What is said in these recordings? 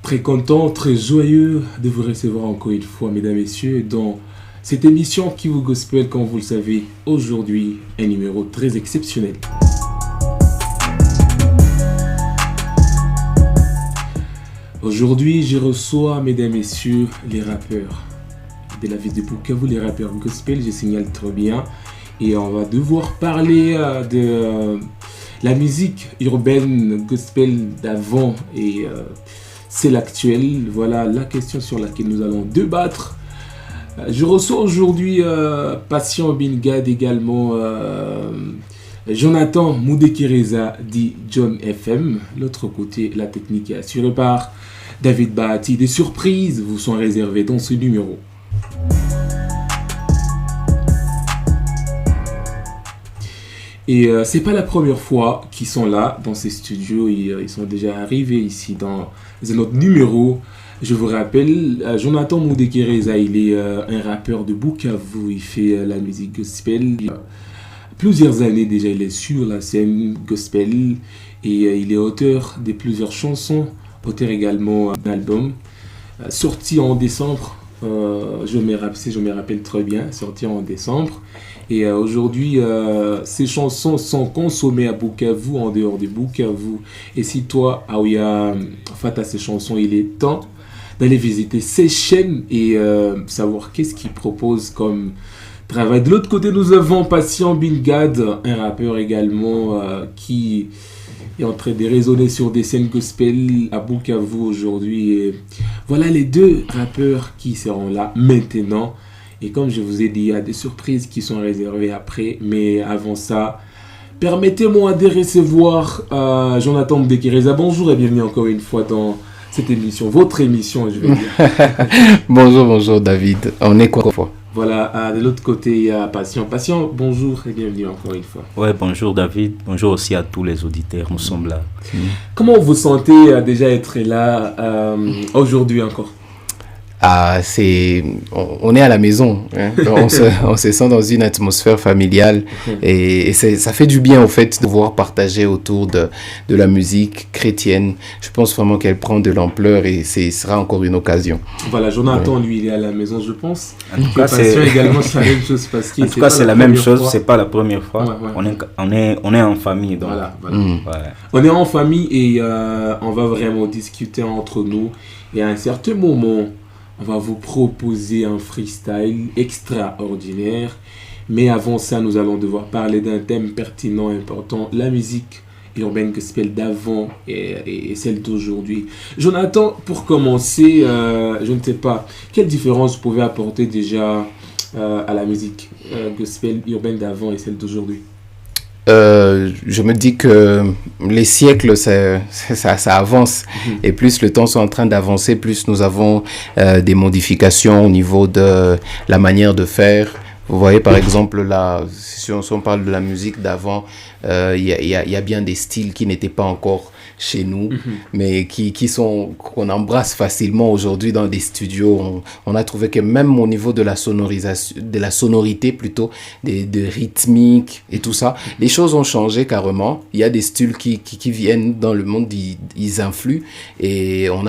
Très content, très joyeux de vous recevoir encore une fois, mesdames, messieurs, dans cette émission qui vous gospel, comme vous le savez, aujourd'hui, un numéro très exceptionnel. Aujourd'hui, je reçois, mesdames, messieurs, les rappeurs de la ville de Bukavu, les rappeurs gospel, je signale très bien. Et on va devoir parler de la musique urbaine gospel d'avant et c'est l'actuel. Voilà la question sur laquelle nous allons débattre. Je reçois aujourd'hui Patient Bingad, également Jonathan Moudekereza dit John FM. L'autre côté, la technique est assurée par David Bahati. Des surprises vous sont réservées dans ce numéro. Et c'est pas la première fois qu'ils sont là dans ces studios. Ils sont déjà arrivés ici dans un autre numéro. Je vous rappelle, Jonathan Moudekereza, il est un rappeur de Bukavu. Il fait la musique gospel. Plusieurs années déjà, il est sur la scène gospel et il est auteur de plusieurs chansons, auteur également d'un album sorti en décembre. Je me rappelle très bien, sorti en décembre. Et aujourd'hui, ces chansons sont consommées à Bukavu, en dehors de Bukavu. Et si toi, Aouya, face à ces chansons, il est temps d'aller visiter ces chaînes et savoir qu'est-ce qu'ils proposent comme travail. De l'autre côté, nous avons Patient Bingad, un rappeur également qui est en train de résonner sur des scènes gospel à Bukavu aujourd'hui. Et voilà les deux rappeurs qui seront là maintenant. Et comme je vous ai dit, il y a des surprises qui sont réservées après. Mais avant ça, permettez-moi de recevoir Jonathan Moudekereza. Bonjour et bienvenue encore une fois dans cette émission, votre émission, je vais dire. Bonjour David. On est quoi fois? Voilà, de l'autre côté, il y a Patient. Patient, bonjour et bienvenue encore une fois. Ouais, bonjour David. Bonjour aussi à tous les auditeurs. Nous sommes là. Comment vous sentez déjà être là aujourd'hui encore? On est à la maison, hein. on se sent dans une atmosphère familiale et ça fait du bien au fait de pouvoir partager autour de la musique chrétienne. Je pense vraiment qu'elle prend de l'ampleur et ce sera encore une occasion. Voilà, Jonathan, lui, il est à la maison, je pense. En tout cas, c'est également c'est la même chose parce que en tout cas, c'est la même chose. C'est pas la première fois. Ouais. On est en famille, donc. Voilà. Ouais. On est en famille et on va vraiment discuter entre nous. Et à un certain moment, on va vous proposer un freestyle extraordinaire. Mais avant ça, nous allons devoir parler d'un thème pertinent, important, la musique urbaine gospel d'avant et celle d'aujourd'hui. Jonathan, pour commencer, je ne sais pas, quelle différence vous pouvez apporter déjà à la musique gospel urbaine d'avant et celle d'aujourd'hui? Je me dis que les siècles, ça avance. Et plus le temps est en train d'avancer, plus nous avons des modifications au niveau de la manière de faire. Vous voyez, par exemple, là, si on parle de la musique d'avant, il y a bien des styles qui n'étaient pas encore chez nous, mais qu'on embrasse facilement aujourd'hui dans des studios. On a trouvé que même au niveau de la sonorisation, de la sonorité plutôt, de rythmique et tout ça, les choses ont changé carrément. Il y a des styles qui viennent dans le monde, ils influent et on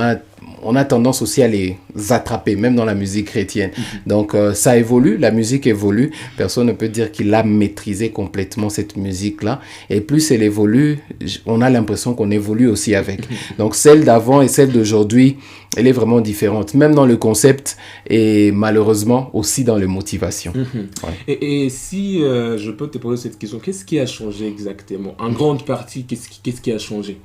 a tendance aussi à les attraper, même dans la musique chrétienne. Donc, ça évolue, la musique évolue. Personne ne peut dire qu'il a maîtrisé complètement cette musique-là. Et plus elle évolue, on a l'impression qu'on évolue aussi avec. Donc, celle d'avant et celle d'aujourd'hui, elle est vraiment différente, même dans le concept et malheureusement aussi dans les motivations. Ouais. Et si je peux te poser cette question, qu'est-ce qui a changé exactement? En grande partie, qu'est-ce qui a changé?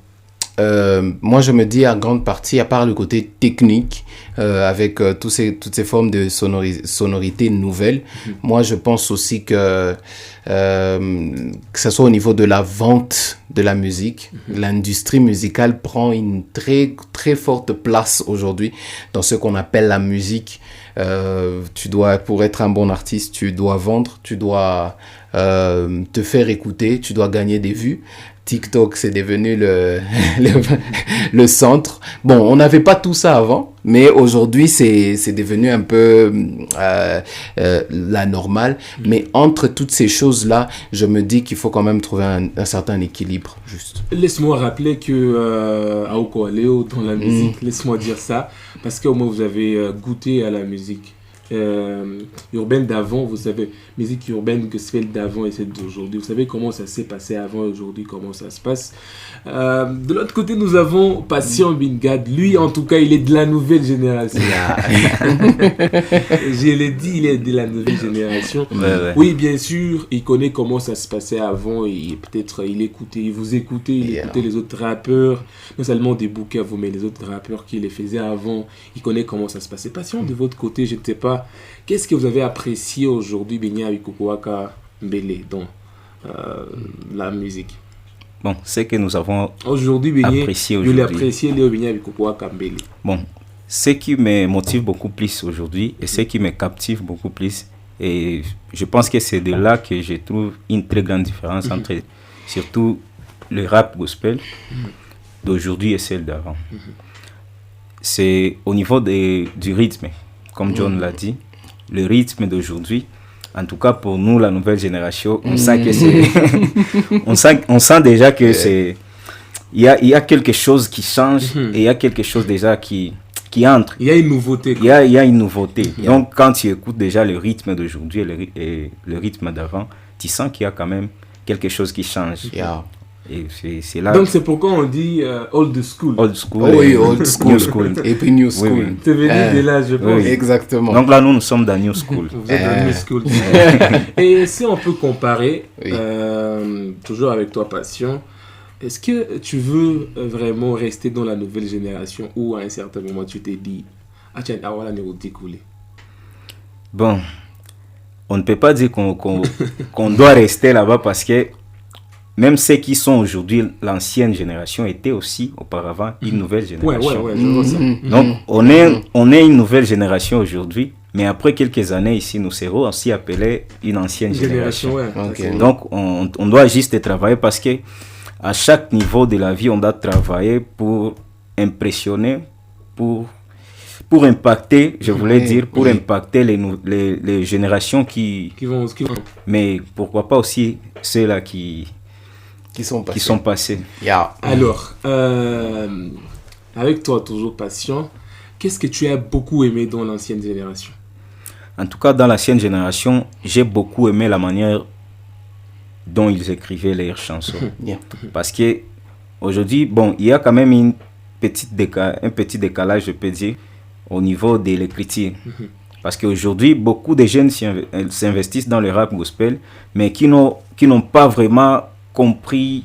Moi, je me dis en grande partie, à part le côté technique, avec toutes ces formes de sonorité nouvelles, moi, je pense aussi que ce soit au niveau de la vente de la musique, l'industrie musicale prend une très, très forte place aujourd'hui dans ce qu'on appelle la musique. Pour être un bon artiste, tu dois vendre, tu dois te faire écouter, tu dois gagner des vues. TikTok, c'est devenu le centre. Bon, on n'avait pas tout ça avant. Mais aujourd'hui, c'est devenu un peu la normale. Mais entre toutes ces choses-là, je me dis qu'il faut quand même trouver un certain équilibre, juste. Laisse-moi rappeler que Aoko Aleo dans la musique, laisse-moi dire ça, parce qu'au moins vous avez goûté à la musique urbaine d'avant, vous savez, musique urbaine gospel d'avant et celle d'aujourd'hui. Vous savez comment ça s'est passé avant et aujourd'hui, comment ça se passe. De l'autre côté, nous avons Patient Bingad. Lui, en tout cas, il est de la nouvelle génération. Je l'ai dit, il est de la nouvelle génération. Ouais. Oui, bien sûr, il connaît comment ça se passait avant et peut-être il écoutait les autres rappeurs, non seulement des bouquins, mais les autres rappeurs qui les faisaient avant. Il connaît comment ça se passait. Patient, de votre côté, je ne sais pas, qu'est-ce que vous avez apprécié aujourd'hui, Benya Wikukuwaka Mbele, dans la musique? Bon, c'est que nous avons aujourd'hui, apprécié aujourd'hui. Je l'ai aujourd'hui. apprécié, Léo Benya Wikukuwaka Mbele. Bon, ce qui me motive beaucoup plus aujourd'hui et ce qui me captive beaucoup plus, et je pense que c'est de là que je trouve une très grande différence entre surtout le rap gospel d'aujourd'hui et celle d'avant. C'est au niveau du rythme, comme John l'a dit, le rythme d'aujourd'hui. En tout cas, pour nous, la nouvelle génération, on sent que c'est... on sent déjà que c'est... Il y a quelque chose qui change et il y a quelque chose déjà qui entre. Il y a une nouveauté. Il y a une nouveauté. Donc, quand tu écoutes déjà le rythme d'aujourd'hui et le rythme d'avant, tu sens qu'il y a quand même quelque chose qui change. Et c'est là... Donc, c'est pourquoi on dit old school. Old school. Oh oui, old school. New school. Et puis new school. Oui. C'est venu de là, je pense. Oui. Exactement. Donc là, nous sommes dans New School. Vous êtes dans new school. Et si on peut comparer, toujours avec toi, Patient, est-ce que tu veux vraiment rester dans la nouvelle génération ou à un certain moment tu t'es dit, ah tiens, voilà, nous découler? Bon, on ne peut pas dire qu'on doit rester là-bas parce que même ceux qui sont aujourd'hui l'ancienne génération étaient aussi auparavant une nouvelle génération. Ouais, je vois ça. Donc, on est une nouvelle génération aujourd'hui, mais après quelques années ici, nous serons aussi appelés une ancienne génération. Okay. Donc, on doit juste travailler parce que à chaque niveau de la vie, on doit travailler pour impressionner, pour impacter, je voulais dire, pour impacter les générations qui vont. Mais pourquoi pas aussi ceux-là qui sont passés. Alors, avec toi, toujours Patient, qu'est-ce que tu as beaucoup aimé dans l'ancienne génération? En tout cas, dans l'ancienne génération, j'ai beaucoup aimé la manière dont ils écrivaient leurs chansons. Parce que aujourd'hui, bon, il y a quand même un petit décalage, je peux dire, au niveau de l'écriture. Parce qu'aujourd'hui, beaucoup de jeunes s'investissent dans le rap gospel, mais qui n'ont pas vraiment compris,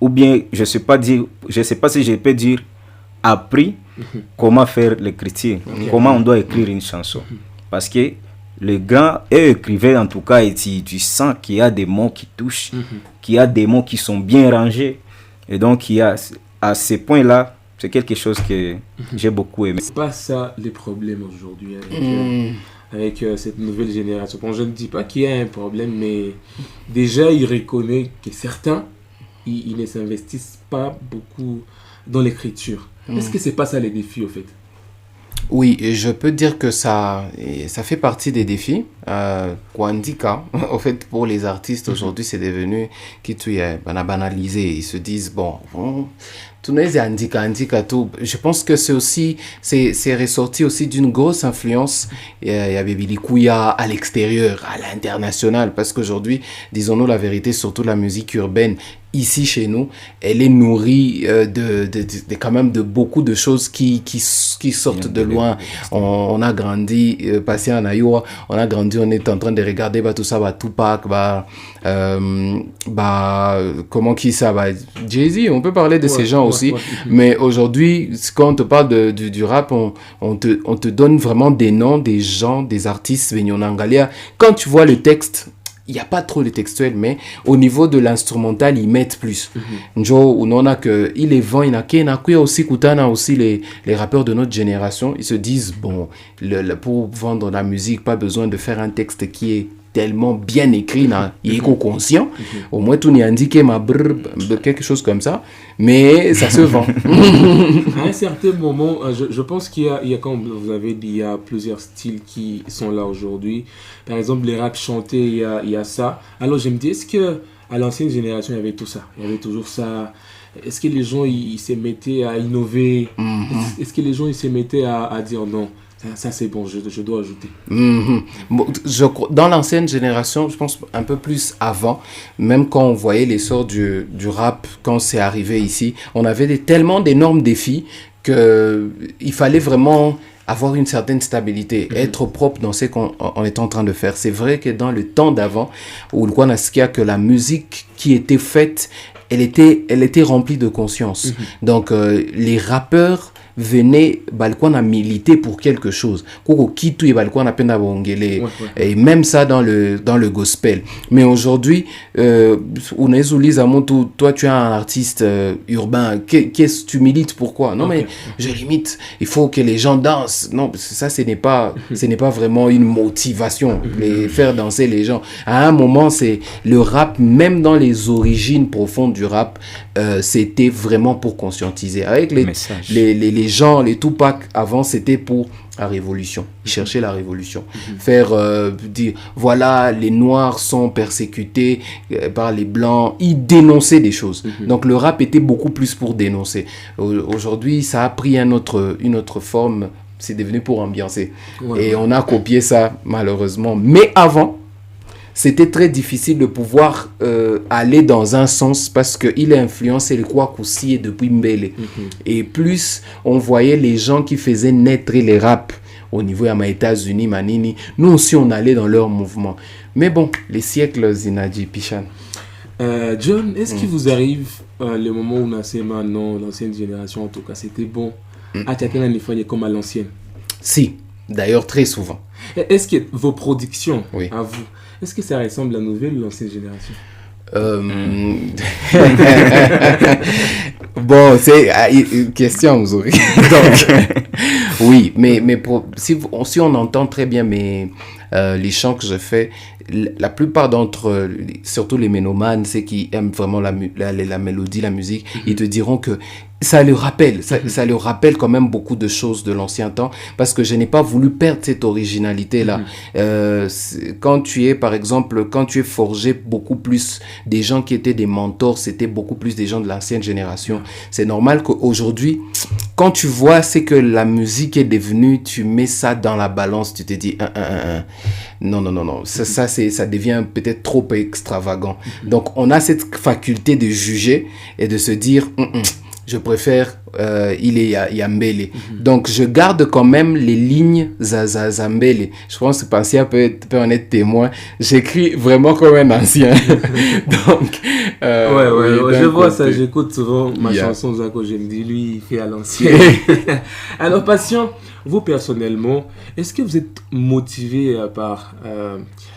ou bien, je sais pas si je peux dire, appris comment faire l'écriture, comment on doit écrire une chanson. Parce que les grands, eux, écrivaient en tout cas, et tu sens qu'il y a des mots qui touchent, qu'il y a des mots qui sont bien rangés. Et donc, il y a, à ces points-là, c'est quelque chose que j'ai beaucoup aimé. C'est pas ça les problèmes aujourd'hui avec cette nouvelle génération. Bon, je ne dis pas qu'il y a un problème, mais déjà, il reconnaît que certains, ils ne s'investissent pas beaucoup dans l'écriture. Est-ce que c'est pas ça les défis, au fait? Oui, et je peux dire que ça fait partie des défis. Kwandika, au fait, pour les artistes aujourd'hui, c'est devenu qui tu es banalisé. Ils se disent, bon tout le monde tout. Je pense que c'est ressorti aussi d'une grosse influence. Il y a Bébili Kouya à l'extérieur, à l'international, parce qu'aujourd'hui, disons-nous la vérité, surtout la musique urbaine, ici chez nous, elle est nourrie de quand même de beaucoup de choses qui sortent de loin. On a grandi, passé en Ayoua, on a grandi, on est en train de regarder tout ça, Tupac, comment qui ça, Jay-Z, on peut parler de ces gens aussi. Mais aujourd'hui, quand on te parle du rap, on te donne vraiment des noms, des gens, des artistes, quand tu vois le texte, il n'y a pas trop de textuel, mais au niveau de l'instrumental, ils mettent plus. Il est vent, il y a aussi Kutana, aussi les rappeurs de notre génération, ils se disent, bon, pour vendre la musique, pas besoin de faire un texte qui est tellement bien écrit, il est conscient. Au moins, tout n'est indiqué, quelque chose comme ça. Mais ça se vend. À un certain moment, je pense qu'il y a, comme vous avez dit, il y a plusieurs styles qui sont là aujourd'hui. Par exemple, les rap chantés, il y a ça. Alors, je me dis, est-ce qu'à l'ancienne génération, il y avait tout ça? Il y avait toujours ça. Est-ce que les gens, ils se mettaient à innover? Est-ce que les gens, ils se mettaient à dire non? Ça c'est bon, je dois ajouter. Bon, dans l'ancienne génération, je pense un peu plus avant, même quand on voyait l'essor du rap, quand c'est arrivé ici, on avait tellement d'énormes défis qu'il fallait vraiment avoir une certaine stabilité, être propre dans ce qu'on est en train de faire. C'est vrai que dans le temps d'avant, où le Kwanaskia, que la musique qui était faite, elle était remplie de conscience. Donc, les rappeurs venaient balkon à militer pour quelque chose. Et même ça dans le gospel. Mais aujourd'hui, toi tu es un artiste urbain, qu'est-ce que tu milites, pourquoi? Non, mais je limite, il faut que les gens dansent. Non, ça ce n'est pas vraiment une motivation, faire danser les gens. À un moment, c'est le rap, même dans les origines profondes du rap, c'était vraiment pour conscientiser. Avec les gens, les Tupac avant, c'était pour la révolution. Ils cherchaient la révolution. Faire dire, voilà, les Noirs sont persécutés par les Blancs. Ils dénonçaient des choses. Donc le rap était beaucoup plus pour dénoncer. Aujourd'hui, ça a pris une autre forme. C'est devenu pour ambiancer. Et on a copié ça, malheureusement. Mais avant, c'était très difficile de pouvoir aller dans un sens parce qu'il a influencé le Kwakusi depuis Mbele. Et plus on voyait les gens qui faisaient naître les raps au niveau des États-Unis, Manini, nous aussi on allait dans leur mouvement. Mais bon, les siècles, Zinadji, Pichan. John, est-ce qu'il vous arrive le moment où on a ces maintenant, l'ancienne génération en tout cas, c'était bon à chacun un comme à l'ancienne? Si, d'ailleurs très souvent. Est-ce que vos productions, à vous, est-ce que ça ressemble à la nouvelle ou l'ancienne génération? Bon, c'est une question, vous aurez. Donc, oui, mais si on entend très bien les chants que je fais, la plupart d'entre surtout les ménomanes, ceux qui aiment vraiment la mélodie, la musique, ils te diront que ça leur rappelle quand même beaucoup de choses de l'ancien temps, parce que je n'ai pas voulu perdre cette originalité-là. Quand tu es forgé beaucoup plus des gens qui étaient des mentors, c'était beaucoup plus des gens de l'ancienne génération. C'est normal qu'aujourd'hui, quand tu vois ce que la musique est devenue, tu mets ça dans la balance, tu te dis non, ça devient peut-être trop extravagant. Donc on a cette faculté de juger et de se dire je préfère il est Yambele. Donc je garde quand même les lignes Zambele. Je pense que Pansia peut en être témoin. J'écris vraiment comme un ancien. Donc je vois ça, j'écoute souvent ma chanson Zako, je me dis lui il fait à l'ancienne. Alors Patient, vous personnellement, est-ce que vous êtes motivé par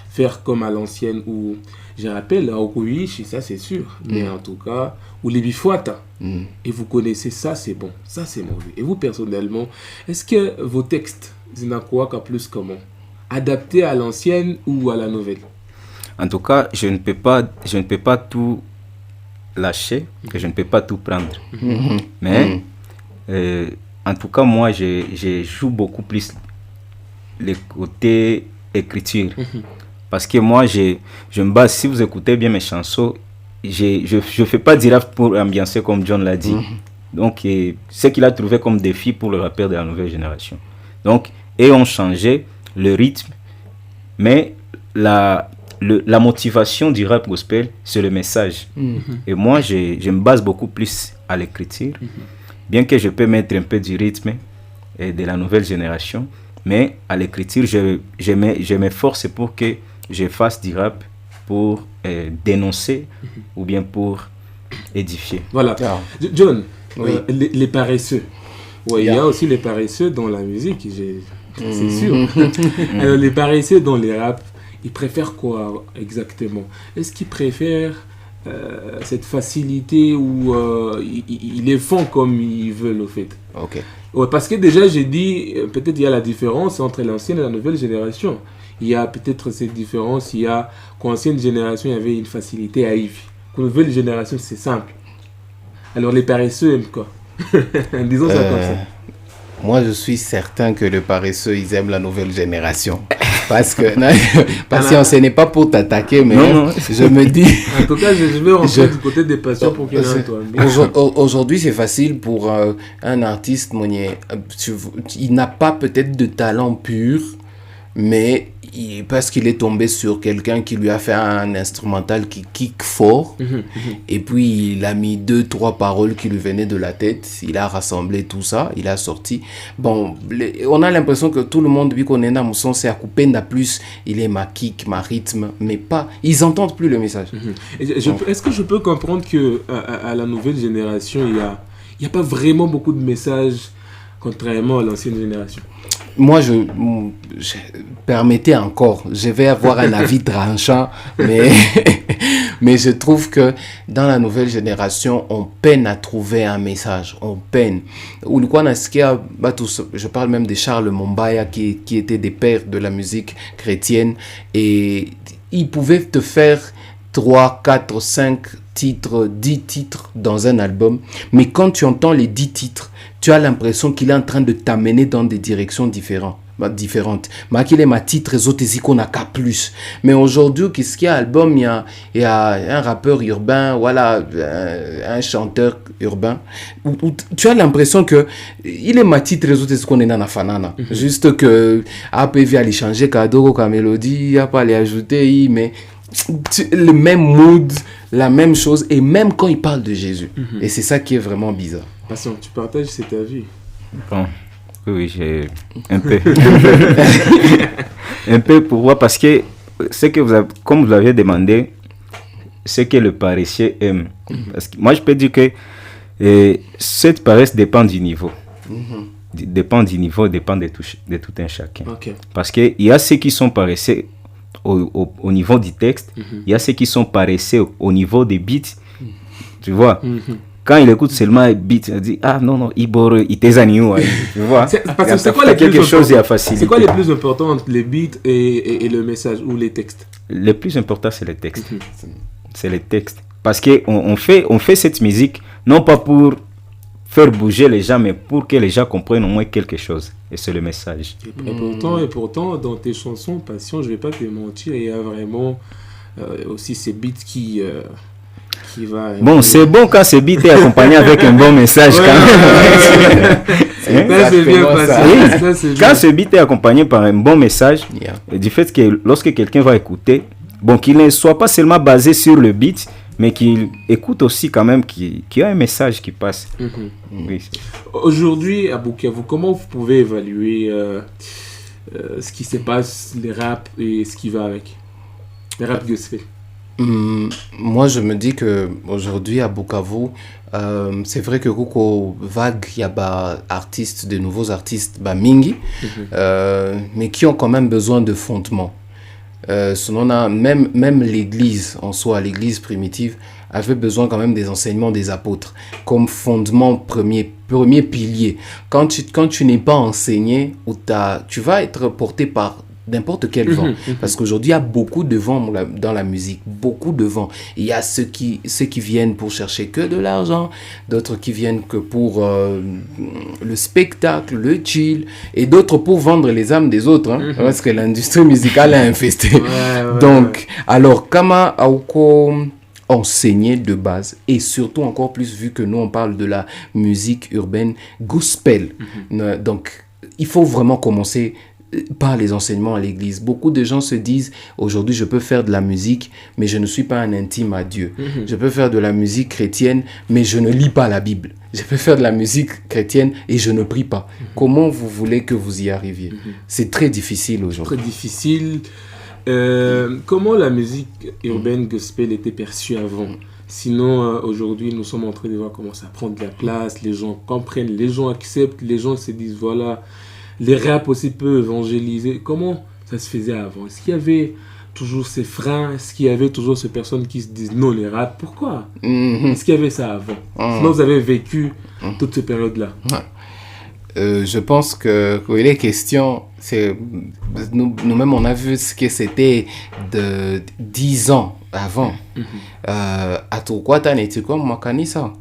faire comme à l'ancienne, ou je rappelle Okuishi, ça c'est sûr, mais en tout cas, ou les Bifouata, et vous connaissez ça, c'est bon, ça c'est mauvais. Et vous personnellement, est-ce que vos textes, Zinakwaka plus comment, adaptés à l'ancienne ou à la nouvelle? En tout cas, je ne peux pas tout lâcher, que je ne peux pas tout prendre. Mais en tout cas, moi, je joue beaucoup plus les côtés écriture. Parce que moi, je me base, si vous écoutez bien mes chansons, je ne fais pas du rap pour ambiancer comme John l'a dit. Donc, ce qu'il a trouvé comme défi pour le rappeur de la nouvelle génération. Donc, et on changeait le rythme, mais la motivation du rap gospel, c'est le message. Et moi, je me base beaucoup plus à l'écriture, bien que je peux mettre un peu du rythme et de la nouvelle génération, mais à l'écriture, je m'efforce pour que je fasse du rap pour dénoncer ou bien pour édifier. Voilà. John, les paresseux. Il y a aussi les paresseux dans la musique, c'est sûr. Alors, les paresseux dans les rap, ils préfèrent quoi exactement? Est-ce qu'ils préfèrent cette facilité où ils les font comme ils veulent, au fait. Ok. Ouais, parce que déjà, j'ai dit, peut-être il y a la différence entre l'ancienne et la nouvelle génération. Il y a peut-être cette différence, il y a qu'en ancienne génération, il y avait une facilité à vivre. Qu'en nouvelle génération, c'est simple. Alors les paresseux aiment quoi? Disons ça comme ça. Moi, je suis certain que les paresseux, ils aiment la nouvelle génération. Parce que, non, patience, ce n'est pas pour t'attaquer, mais non. Je me dis... En tout cas, je vais rentrer du côté des patients pour qu'il y ait un toit. Aujourd'hui, c'est facile pour un artiste, il n'a pas peut-être de talent pur, mais parce qu'il est tombé sur quelqu'un qui lui a fait un instrumental qui kick fort, et puis il a mis 2-3 paroles qui lui venaient de la tête, il a rassemblé tout ça, il a sorti. Bon, on a l'impression que tout le monde, vu qu'on est dans mon son, c'est à couper n'a plus, il est ma kick, ma rythme, mais pas, ils n'entendent plus le message. Est-ce que je peux comprendre que à la nouvelle génération, il y a pas vraiment beaucoup de messages, contrairement à l'ancienne génération? Moi, permettez encore, je vais avoir un avis tranchant, mais je trouve que dans la nouvelle génération, on peine à trouver un message, on peine. Je parle même de Charles Mombaya qui étaient des pères de la musique chrétienne, et ils pouvaient te faire 3, 4, 5 titres, 10 titres dans un album, mais quand tu entends les 10 titres, tu as l'impression qu'il est en train de t'amener dans des directions différentes. Qu'il est ma titre qu'on a qu'à plus. Mais aujourd'hui, qu'est-ce qu'il y a album, il y a un rappeur urbain, voilà, un chanteur urbain, où tu as l'impression que il est ma titre qu'on est dans la fanana. Juste que APV aller changer cadeau comme mélodie, a pas les ajouter, mais le même mood, la même chose, et même quand il parle de Jésus. Et c'est ça qui est vraiment bizarre. Patient, tu partages cet avis? Bon, oui, j'ai un peu. Un peu pour voir, parce que ce que comme vous l'avez demandé, ce que le paresseux aime. Parce que moi, je peux dire que cette paresse dépend du niveau. Dépend du niveau, dépend de tout un chacun. Okay. Parce qu'il y a ceux qui sont paresseux au niveau du texte, il y a ceux qui sont paresseux au niveau des beats. Tu vois? Quand il écoute seulement un beat, il dit ah non, il t'es anio. Tu vois? C'est quoi les quelque chose à faciliter. C'est quoi les plus importants entre les beats et le message ou les textes? Le plus important, c'est les textes. C'est les textes. Parce qu'on fait cette musique non pas pour faire bouger les gens, mais pour que les gens comprennent au moins quelque chose. Et c'est le message. Et pourtant, dans tes chansons, Passion, je vais pas te mentir, il y a vraiment aussi ces beats qui va... Bon, c'est bon quand ce beat est accompagné avec un bon message. Quand ce beat est accompagné par un bon message, du fait que lorsque quelqu'un va écouter, bon, qu'il ne soit pas seulement basé sur le beat, mais qu'il écoute aussi quand même, qu'il y a un message qui passe. Oui. Aujourd'hui, à Bukavu, comment vous pouvez évaluer ce qui se passe, les raps et ce qui va avec les rap gospel? Moi, je me dis que aujourd'hui à Bukavu, c'est vrai que Kuko vague, il y a de nouveaux artistes, mingi, mais qui ont quand même besoin de fondement. Sinon, même l'église en soi, l'église primitive, avait besoin quand même des enseignements des apôtres comme fondement premier pilier. Quand tu n'es pas enseigné, tu vas être porté par n'importe quel vent. Parce qu'aujourd'hui, il y a beaucoup de vent dans la musique. Beaucoup de vent. Il y a ceux qui viennent pour chercher que de l'argent, d'autres qui viennent que pour le spectacle, le chill, et d'autres pour vendre les âmes des autres. Parce que l'industrie musicale est infestée. Donc, alors, Kama Aouko enseigner de base, et surtout encore plus vu que nous, on parle de la musique urbaine gospel. Donc, il faut vraiment commencer par les enseignements à l'église. Beaucoup de gens se disent aujourd'hui je peux faire de la musique mais je ne suis pas un intime à Dieu. Je peux faire de la musique chrétienne mais je ne lis pas la Bible. Je peux faire de la musique chrétienne et je ne prie pas. Comment vous voulez que vous y arriviez? C'est très difficile aujourd'hui. Très difficile. Comment la musique urbaine gospel était perçue avant? Sinon, aujourd'hui, nous sommes en train de voir comment ça prend de la place, les gens comprennent, les gens acceptent, les gens se disent voilà, les rap aussi peuvent évangéliser. Comment ça se faisait avant? Est-ce qu'il y avait toujours ces freins? Est-ce qu'il y avait toujours ces personnes qui se disent non, les rap? Pourquoi? Est-ce qu'il y avait ça avant? Sinon, vous avez vécu toute cette période-là. Je pense que les questions, c'est nous-mêmes, on a vu ce que c'était de 10 ans avant. À Tourcoing, tu n'étais quoi, Makanisa?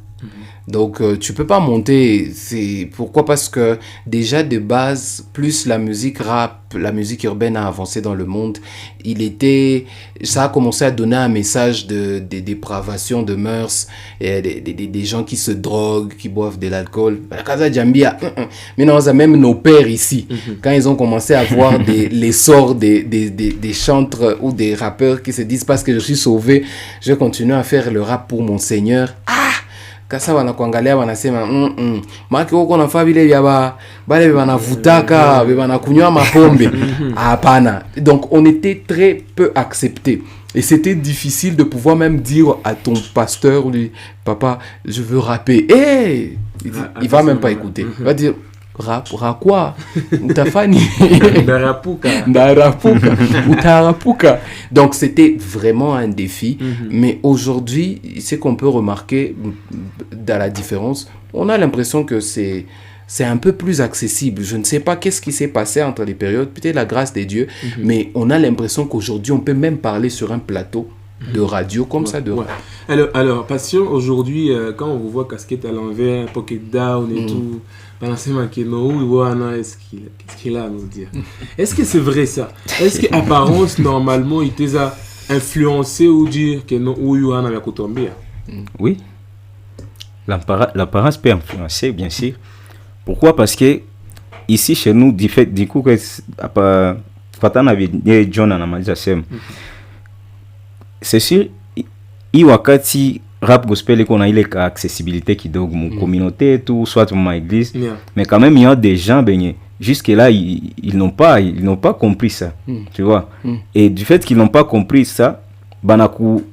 Donc, tu peux pas monter. Pourquoi? Parce que déjà de base, plus la musique rap, la musique urbaine a avancé dans le monde, ça a commencé à donner un message de dépravation de mœurs, et des gens qui se droguent, qui boivent de l'alcool. Mais non, même nos pères ici, quand ils ont commencé à voir l'essor des chantres ou des rappeurs qui se disent parce que je suis sauvé, je continue à faire le rap pour mon Seigneur. Kasa wanakuangalia wanasema maki huko nafaa vile vya bale wanavutaka wanakunywa mapombe. Hapana. Donc on était très peu acceptés et c'était difficile de pouvoir même dire à ton pasteur, lui, papa, je veux rapper. Il va même pas écouter. Il va dire rap quoi? Utafani ndarapuka utarapuka. Donc c'était vraiment un défi. Mais aujourd'hui, ce qu'on peut remarquer dans la différence, on a l'impression que c'est un peu plus accessible. Je ne sais pas qu'est-ce qui s'est passé entre les périodes, peut-être la grâce des dieux, mais on a l'impression qu'aujourd'hui on peut même parler sur un plateau de radio comme ça de rap. Alors Passion, aujourd'hui quand on vous voit casquette à l'envers, pocket down et tout, qu'est-ce qu'il a à nous dire? Est-ce que c'est vrai ça? Est-ce qu'apparence normalement il t'a influencé ou dire que non ou Yohana va tomber? Oui, l'apparence peut influencer, bien sûr. Pourquoi? Parce que ici chez nous, du coup que Fatana avait dit John Anamalizasem, c'est sûr, Iwakati rap gospel qu'on a il est accessibilité qui donc mon communauté tout soit mon église, mais quand même il y a des gens jusque là ils n'ont pas compris ça, tu vois. Et du fait qu'ils n'ont pas compris ça,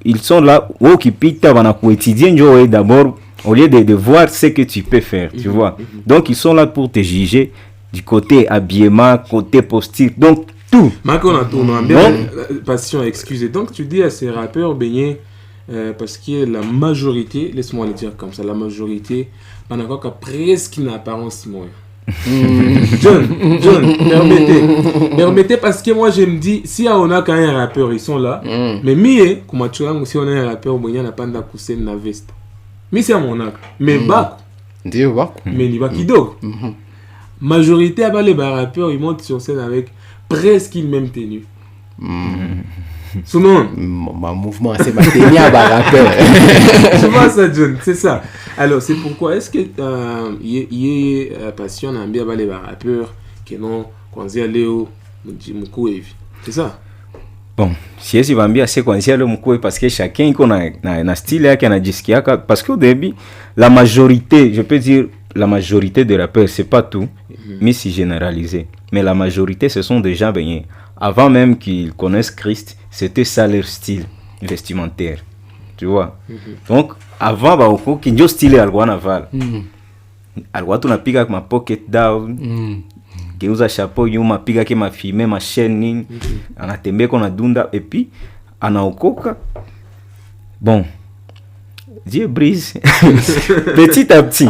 ils sont là au qui pita banaku étudier d'abord au lieu de voir ce que tu peux faire, tu vois. Donc ils sont là pour te juger du côté habillement, côté posture, donc tout. Passion, excusez. Donc tu dis à ces rappeurs parce que la majorité, laisse-moi le dire comme ça, la majorité, pendant qu'à presque une apparence moi. John, permettez parce que moi je me dis, si on a quand même un rappeur, ils sont là, mais comme tu vois, si on a un rappeur, on n'a pas de coussin na veste. Mais c'est à mon âge. Mais mais il va qui dog. Majorité à les rappeurs, ils montent sur scène avec presque une même tenue. Souvent mon mouvement c'est ma tenue à rappeur. Tu vois ça, John, c'est ça. Alors c'est pourquoi est-ce que y a passion à bien les rappeurs qui non quand il y a Léo c'est ça. Bon, si je vais bien c'est quand il y a le moukou parce que chacun qu'on a un style là qui a disque parce qu'au début la majorité, je peux dire la majorité des rappeurs, c'est pas tout, mais si généralisé, mais la majorité ce sont des gens avant même qu'ils connaissent Christ, c'était ça leur style vestimentaire, tu vois. Donc avant bah qui ont style algo naval, algo tu napiga avec ma pocket down, qui usa chapeau yuma piga que ma filmer ma chaîne, anatembe qu'on a dunda et puis anaokoka. Bon, Dieu brise petit à petit.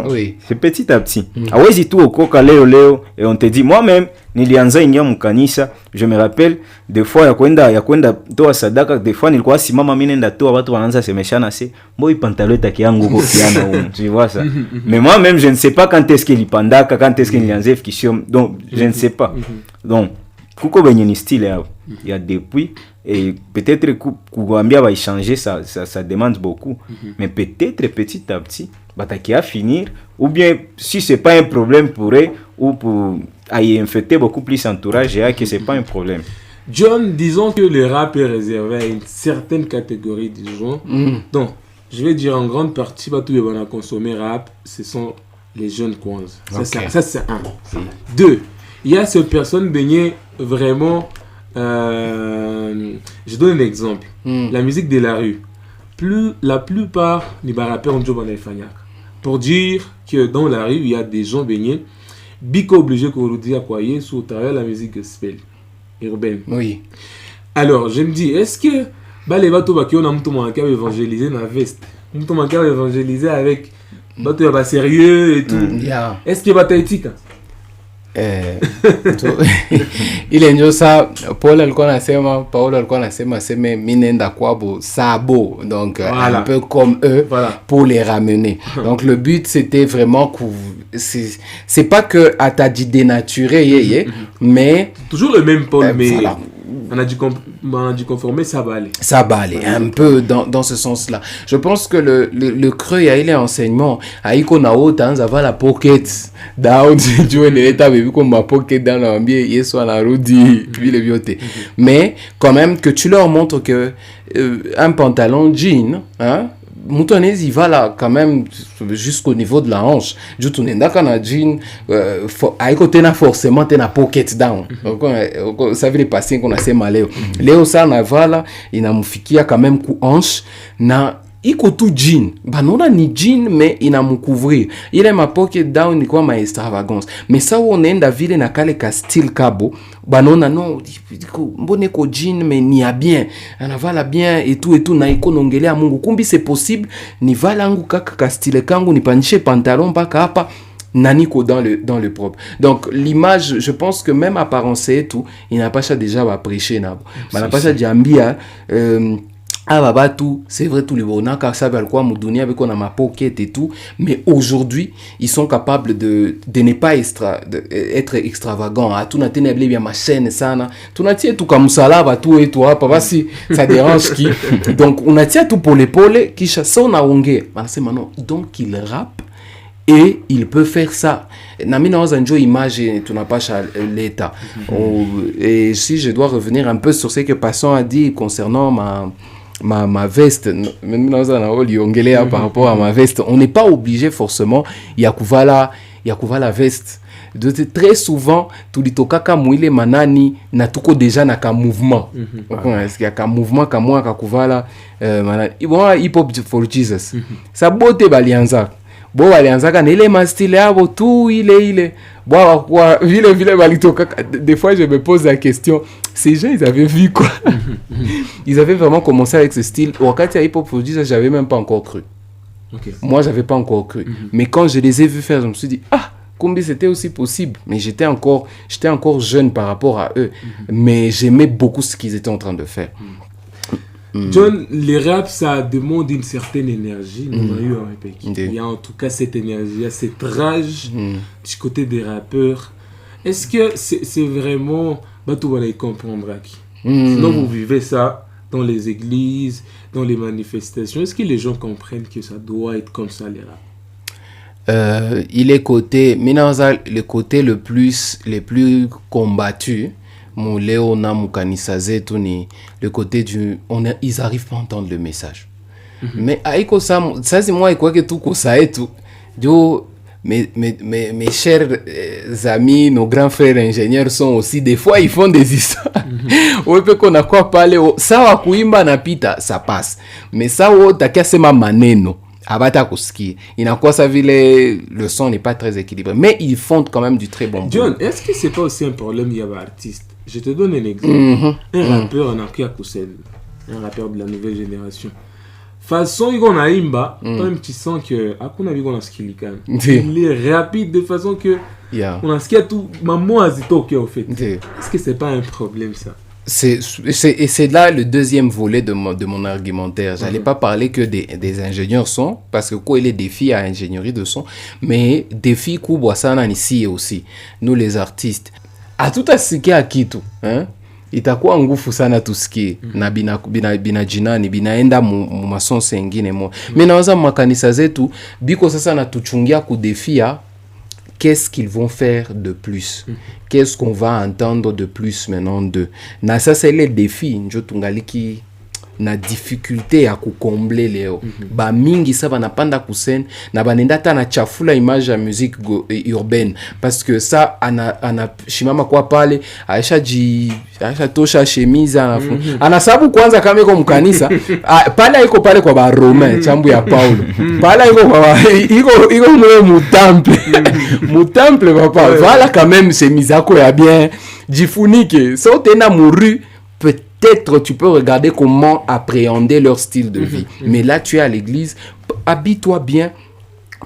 Oui. C'est petit à petit. Awezi tu okoka leo et on te dit moi-même nilianza ingia mkanisa, je me rappelle des fois ya kwenda toa sadaka, des fois nilikuwa simama mimi nenda toa watu wanaanza semeshana c'est moi pantalon taki yangu ko kiana tu vois ça. Mais moi-même je ne sais pas quand est-ce qu'il pandaka, quand est-ce qu'il nilianza fikisho, donc je ne sais pas. Donc kuko benye ni style ya il y a depuis et peut-être kuambia va changer ça demande beaucoup, mais peut-être petit à petit bataki à finir, ou bien si c'est pas un problème pour eux ou pour y infecter beaucoup plus entourage et que c'est pas un problème. John, disons que le rap est réservé à une certaine catégorie de gens. Donc je vais dire en grande partie pas tous les gens à consommer rap, ce sont les jeunes Kwanza. Ça c'est un. Deux, il y a ces personnes baignées vraiment. Je donne un exemple. La musique de la rue. La plupart des rappeurs ont job en Efagnac. Pour dire que dans la rue, il y a des gens baignés. Bico obligé qu'on nous dise à quoi sous travers la musique gospel urbaine. Oui. Alors, je me dis, est-ce que les bateaux qui ont évangélisé dans la veste, évangélisé avec bateau pas sérieux et tout. Est-ce que bateau éthique? Ile ndio sa Paul alikuwa anasema sema minenda kwabo sabo, donc un peu comme eux, pour les ramener. Donc le but c'était vraiment c'est pas que à ta dit dénaturer mais toujours le même Paul, mais voilà. On a dû conformer, ça va aller. Ça va aller, un peu dans ce sens-là. Je pense que le creux, il y a les enseignements. Aïko na autant, ça va la pocket. Down, tu vois, l'état, mais vu qu'on m'a pocket dans l'ambiance, il soit la rudi, puis les biotés. Mais, quand même, que tu leur montres que un pantalon jean, hein, Moutonnaise, il va là quand même jusqu'au niveau de la hanche. Je tourne d'accord na jean, à côté na forcément t'es na pocket down. Donc ça veut les passer qu'on a ces malheurs. Léo ça na va là, il na mfikia quand même ku hanche na iko tout jean. Bah non là ni jean mais il na mu couvrir. Il est ma pocket down ni quoi ma extravagance. Mais ça on est dans ville na kale ka style cabo. Bah non mbone ko jean mais ni a bien ana vala bien et tout na iko nongelea Mungu kumbi c'est possible ni vala ngu kaka style kangu ni panishe pantalon mpaka hapa naniko dans le propre. Donc l'image, je pense que même apparence et tout, il n'a pas ça déjà à prêcher nabo. Il n'a pas ça diambia tout, c'est vrai, tous les bonheurs, car ça va quoi, Moudouni avec on a ma pocket et tout, mais aujourd'hui, ils sont capables de ne pas être extravagants. Ah, tout n'a pas bien ma chaîne, ça, tout n'a pas tout comme ça là, tout et toi, pas si ça dérange qui. Donc, on a tout pour l'épaule, qui chasse, on a ongé. Donc, il rappe. Et il peut faire ça. Namina Ozanjo image tu n'as pas l'état. Et si je dois revenir un peu sur ce que Passon a dit concernant ma veste, par rapport à ma veste, on n'est pas obligé forcément yakuvala veste. Très souvent tulitokaka mwile manani na tuko déjà na ka mouvement. Est-ce qu'il y a ka mouvement ka moi ka kuvala manani. Bon hip hop for Jesus. Ça bote balianza. Bon walianzaka na ile mastile yabo tout ile bon quoi vile balitoka. Des fois je me pose la question, ces gens ils avaient vu quoi? Ils avaient vraiment commencé avec ce style. Wakati ya hip hop produit, j'avais même pas encore cru. Moi j'avais pas encore cru. Mais quand je les ai vus faire, je me suis dit combien c'était aussi possible. Mais j'étais encore jeune par rapport à eux, mais j'aimais beaucoup ce qu'ils étaient en train de faire. John, les raps, ça demande une certaine énergie. Il y a en tout cas cette énergie, il y a cette rage du côté des rappeurs. Est-ce que c'est vraiment... tout va les comprendre aquí. Sinon, vous vivez ça dans les églises, dans les manifestations. Est-ce que les gens comprennent que ça doit être comme ça, les raps? Il est côté... le côté le plus combattu... Mon Léona Moukanisa zetu ni le côté ils arrivent pas à entendre le message. Mais aiko ça c'est moi quoi que tout ça et tout. Mes chers amis, nos grands frères ingénieurs sont aussi des fois ils font des histoires. On peut qu'on a quoi parler ça wa kuimba na pita ça passe. Mais ça takia sema maneno. Abata kuski. Inakuwa ça vile le son n'est pas très équilibré, mais ils font quand même du très bon boulot. John, est-ce que c'est pas aussi un problème il y a un artiste? Je te donne un exemple. Un rappeur en Akia Koussel, un rappeur de la nouvelle génération. Façon il a imba, un petit son que akuna vu qu'on a skilikan. Il est rapide de façon que on a skié tout maman azito au fait. Est-ce que c'est pas un problème ça? C'est là le deuxième volet de mon argumentaire. J'allais pas parler que des ingénieurs son, parce que quoi il est défi à ingénierie de son, mais défi kubwa sana ici aussi. Nous les artistes. À tout à ce qui a kitu, hein? Itakuwa ngufu sana tusikie na bina jinani binaenda mu mason sengine mo. Mais nawaza makanisa zetu biko sasa na tuchungia kudefia. Qu'est-ce qu'ils vont faire de plus? Qu'est-ce qu'on va entendre de plus maintenant d'eux? Na ça c'est le défi njo tungaliki na difficulté à combler leo. Ba mingi ça va napanda kusen na banenda ta na chafula image ya musique urbaine parce que ça ana shimama kwa pale aisha tosha chemise ana sababu kwanza kama iko mkanisa pale iko pale kwa ba Romain chambu ya Paulo pale iko kwa iko mu temple papa voilà quand même chemise yako ya bien jifunike so tena muru peut-être tu peux regarder comment appréhender leur style de vie. Mais là, tu es à l'église, habille-toi bien,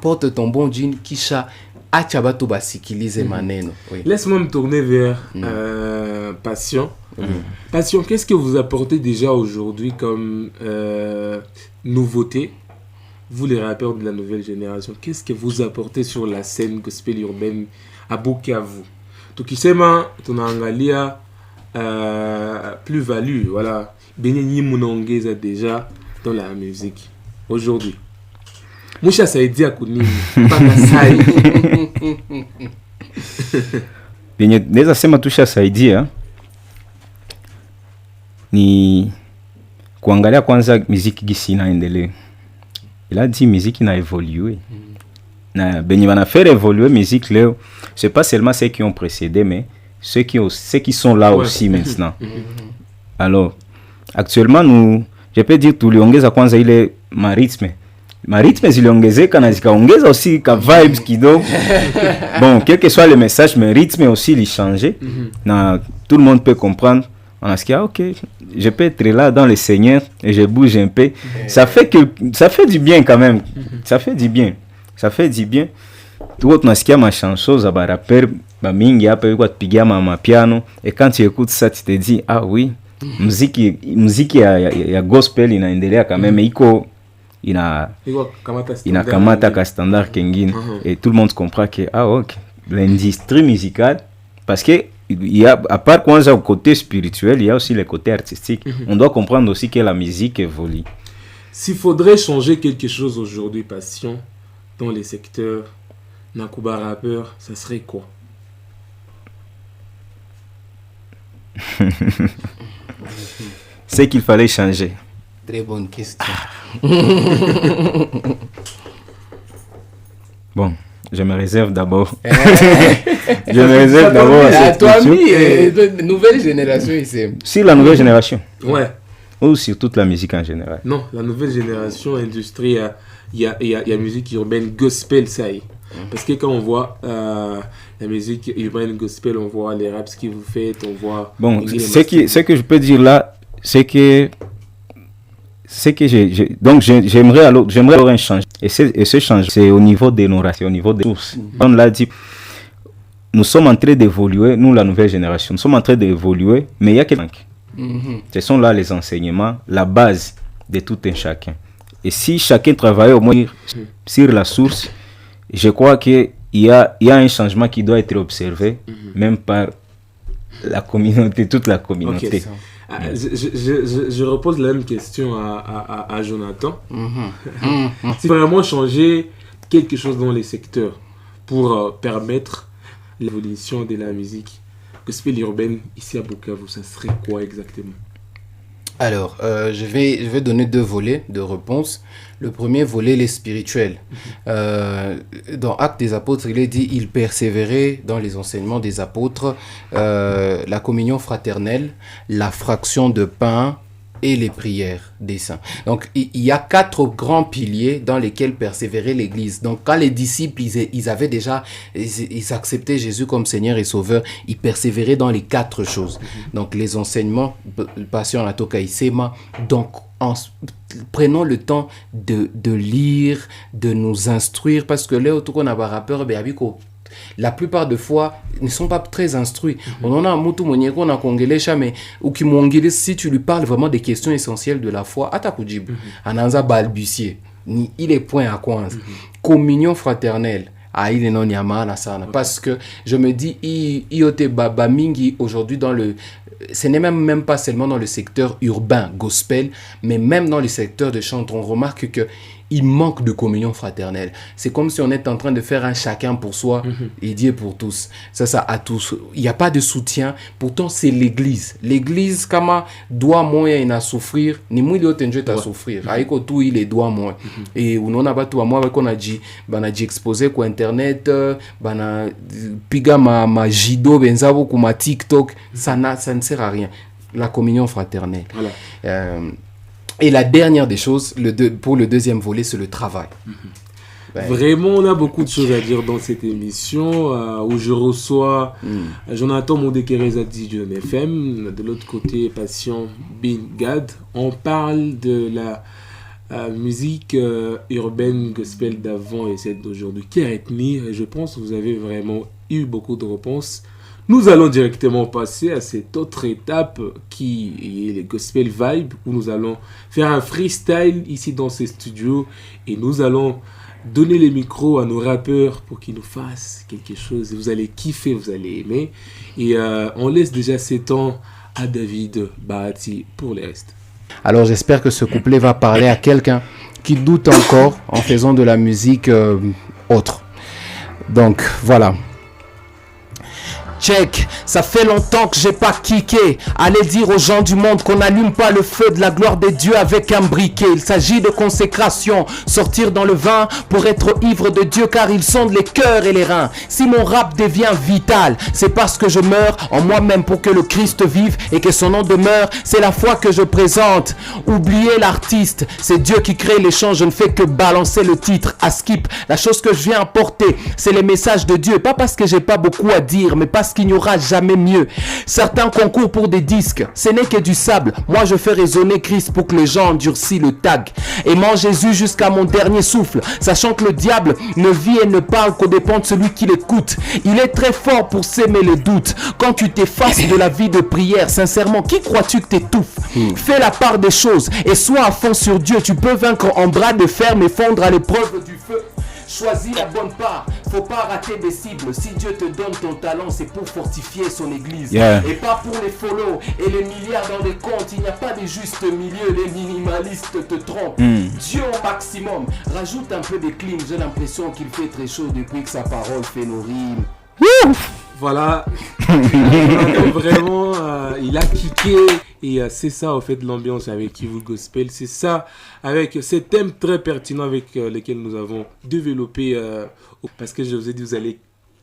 porte ton bon jean, kisha, achabato basikilize maneno. Oui. Laisse-moi me tourner vers Passion. Passion, qu'est-ce que vous apportez déjà aujourd'hui comme nouveauté, vous les rappeurs de la nouvelle génération? Qu'est-ce que vous apportez sur la scène gospel urbaine à Bukavu? Tukisema tunaangalia plus-value, voilà. Benye munaongeza déjà dans la musique aujourd'hui. Musha saidia kunini mpaka sai. Benye naweza sema tusha saidia ni kuangalia kwanza muziki gisi inaendelea. Il a dit musique n'a évolué. Na benye bana faire évoluer musique leo, c'est pas seulement ceux qui ont précédé, mais ceux qui sont là aussi maintenant. Alors, actuellement je peux dire tuliongeza kwanza ile maritme ziliongezeka na zikaongeza aussi ka vibes kidogo. Bon, quel que soit le message, mais rythme aussi il changeait. Na tout le monde peut comprendre. On a ce qu'il y a, ok, je peux être là dans le Seigneur et je bouge un peu. Ça fait du bien quand même. Ça fait du bien. Tout autre nasikia ma chanson za ba rapper ba mingi hapa yuko atupigia ma piano et quand tu écoutes ça tu te dis ah oui, muziki ya gospel inaendelea quand même iko inakamata ka standard kengine et tout le monde comprend que ah ok, l'industrie musicale, parce que il y a, à part kwanza au côté spirituel, il y a aussi le côté artistique. On doit comprendre aussi que la musique évolue. S'il faudrait changer quelque chose aujourd'hui, Passion, dans les secteurs Nakuba rappeur, ça serait quoi? C'est qu'il fallait changer. Très bonne question. Bon, je me réserve d'abord. À cette question. Nouvelle génération ici. Sur la nouvelle génération. Ouais. Ou sur toute la musique en général. Non, la nouvelle génération, industrie, il y a musique urbaine, gospel, ça y est. Parce que quand on voit la musique urbaine, gospel, on voit les raps que vous faites, on voit... Bon, ce que je peux dire là, c'est que j'aimerais alors un changement. Et ce changement, c'est au niveau des narrations, au niveau des sources. On l'a dit, nous sommes en train d'évoluer, nous la nouvelle génération, nous sommes en train d'évoluer, mais il y a quelqu'un. Ce sont là les enseignements, la base de tout un chacun. Et si chacun travaille au moins sur la source, je crois qu'il y a un changement qui doit être observé, même par la communauté, toute la communauté. Okay. Je repose la même question à Jonathan. Si vraiment changer quelque chose dans les secteurs pour permettre l'évolution de la musique gospel urbaine ici à Bukavu, ça serait quoi exactement? Alors, je vais donner deux volets de réponse. Le premier volet, les spirituels. Dans Actes des Apôtres, il est dit « Il persévérait dans les enseignements des apôtres, la communion fraternelle, la fraction de pain et les prières des saints. » Donc, il y a 4 grands piliers dans lesquels persévérait l'Église. Donc, quand les disciples, ils avaient déjà, ils acceptaient Jésus comme Seigneur et Sauveur, ils persévéraient dans les 4 choses. Donc, les enseignements, Passion à Tokaïsema, donc, prenons le temps de lire, de nous instruire, parce que là, autour qu'on a un rappeur, la plupart des fois, ils ne sont pas très instruits. On en a un moutou monieko na kongelesha, mais ou qui mongele, si tu lui parles vraiment des questions essentielles de la foi, atakujib, ananza balbutier, il est point à quoi. Communion fraternelle. Ah, il est non yamana sana. Parce que je me dis, iote baba mingi aujourd'hui dans le, ce n'est même pas seulement dans le secteur urbain, gospel, mais même dans le secteur de chant, on remarque que il manque de communion fraternelle. C'est comme si on est en train de faire un chacun pour soi et Dieu pour tous. Ça à tous. Il n'y a pas de soutien. Pourtant, c'est l'église. L'église, kama doit moyen à souffrir, ni mouille autre à souffrir. Aïko tout il est doit moins. Et on a pas tout à moi qu'on a dit, exposé quoi internet, bana piga ma jido benzabo ou ma TikTok, ça ne sert à rien. La communion fraternelle. Voilà. Et la dernière des choses, pour le deuxième volet, c'est le travail. Vraiment, on a beaucoup de choses à dire dans cette émission où je reçois Jonathan Moudekereza de John FM. De l'autre côté, Patient Bin Gad. On parle de la musique urbaine gospel d'avant et celle d'aujourd'hui. Keretni, je pense que vous avez vraiment eu beaucoup de réponses. Nous allons directement passer à cette autre étape qui est les Gospel Vibe, où nous allons faire un freestyle ici dans ces studios et nous allons donner les micros à nos rappeurs pour qu'ils nous fassent quelque chose. Vous allez kiffer, vous allez aimer. Et on laisse déjà 7 ans à David Bahati pour les restes. Alors j'espère que ce couplet va parler à quelqu'un qui doute encore en faisant de la musique autre. Donc voilà. Check, ça fait longtemps que j'ai pas kické. Allez dire aux gens du monde qu'on n'allume pas le feu de la gloire des dieux avec un briquet. Il s'agit de consécration, sortir dans le vin pour être ivre de Dieu car il sonde les cœurs et les reins. Si mon rap devient vital, c'est parce que je meurs en moi-même pour que le Christ vive et que son nom demeure. C'est la foi que je présente. Oubliez l'artiste, c'est Dieu qui crée les chants. Je ne fais que balancer le titre à skip. La chose que je viens apporter, c'est les messages de Dieu. Pas parce que j'ai pas beaucoup à dire, mais parce qu'il n'y aura jamais mieux. Certains concourent pour des disques, ce n'est que du sable. Moi je fais résonner Christ pour que les gens endurcissent le tag. Aimant Jésus jusqu'à mon dernier souffle, sachant que le diable ne vit et ne parle qu'au dépend de celui qui l'écoute. Il est très fort pour s'aimer le doute. Quand tu t'effaces de la vie de prière, sincèrement, qui crois-tu que t'étouffes? Fais la part des choses et sois à fond sur Dieu. Tu peux vaincre en bras de fer mais fondre à l'épreuve du feu. Choisis la bonne part, faut pas rater des cibles. Si Dieu te donne ton talent, c'est pour fortifier son église. Et pas pour les follow et les milliards dans les comptes. Il n'y a pas de juste milieu, les minimalistes te trompent. Dieu au maximum, rajoute un peu de clim. J'ai l'impression qu'il fait très chaud depuis que sa parole fait nos rimes. Voilà, vraiment, il a kické et c'est ça en fait l'ambiance avec Kivu Gospel, c'est ça avec ces thèmes très pertinents avec lesquels nous avons développé, parce que je vous ai dit vous allez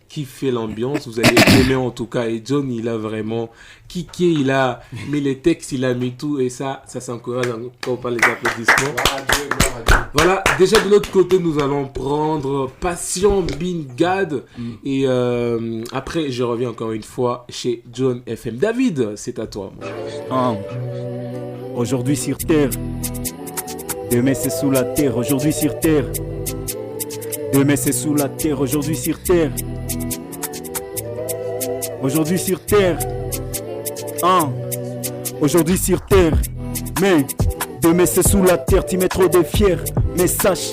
kiffer l'ambiance, vous allez aimer en tout cas, et John il a vraiment kické, il a mis les textes, il a mis tout et ça s'encourage quand on parle des applaudissements. Voilà, déjà de l'autre côté nous allons prendre Patient Bin Gad et après je reviens encore une fois chez John FM. David, c'est à toi. Aujourd'hui sur terre, demain c'est sous la terre. Aujourd'hui sur terre, demain c'est sous la terre. Aujourd'hui sur terre, aujourd'hui sur terre, aujourd'hui sur terre, mais demain c'est sous la terre. Tu mets trop de fiers, mais sache,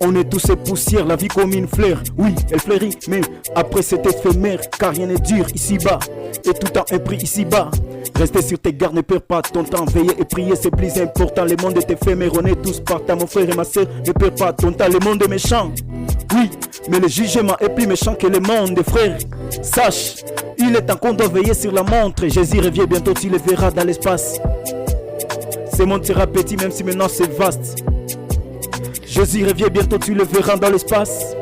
on est tous ces poussières. La vie comme une fleur, oui elle fleurit, mais après c'est éphémère. Car rien n'est dur ici-bas, et tout a un prix ici-bas. Restez sur tes gardes, ne perds pas ton temps. Veiller et prier c'est plus important. Le monde est éphémère, on est tous partant. Mon frère et ma soeur, ne perds pas ton temps. Le monde est méchant, oui, mais le jugement est plus méchant que le monde, frère. Sache, il est temps qu'on doit veiller sur la montre. Jésus revient bientôt, tu le verras dans l'espace. Ce monde sera petit même si maintenant c'est vaste. Jésus revient bientôt, tu le verras dans l'espace.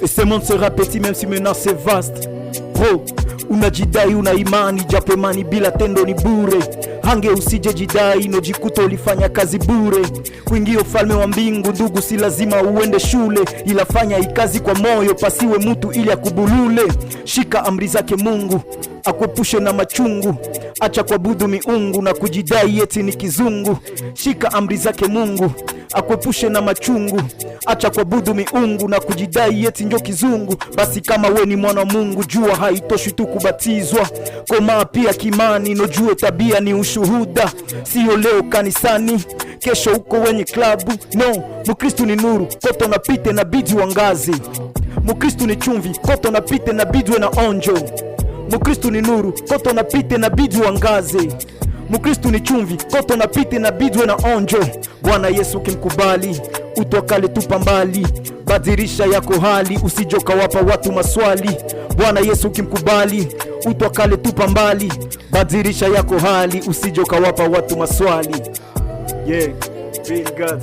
Et ce monde sera petit même si maintenant c'est vaste. Bro, unajidai una imani japo imani bila tendo ni bure. Hange usije jidai nojikuta ulifanya kazi bure. Kuingia ufalme wa mbingu ndugu si lazima uende shule, ila fanya ikazi kwa moyo, pasiwe mtu ili akubulule. Shika amri zake Mungu akuepushe na machungu. Acha kuabudu miungu na kujidai eti ni kizungu. Shika amri zake Mungu akuepushe na machungu. Acha kuabudu miungu na kujidai eti ndio kizungu. Basi kama we ni mwana Mungu, jua haitoshi tu kubatizwa. Komaa pia kimani, nojue tabia ni ushuhuda. Sio leo kanisani, kesho uko wenye klabu. No, Mkristu ni nuru, koto napite na bidi wangazi. Mkristu ni chumvi, koto napite na bidwe na onjo. Mkristu ni nuru, koto napite na bidi wangazi. Mkristu ni chumvi, koto napite na bidwe na onjo. Bwana Yesu kimkubali, utokale tupa mbali. Badirisha yako hali, usijoka wapa watu maswali. Bwana Yesu kimkubali, utokale tupa mbali. Badirisha yako hali, usijoka wapa watu maswali. Yeah, Bin Gad.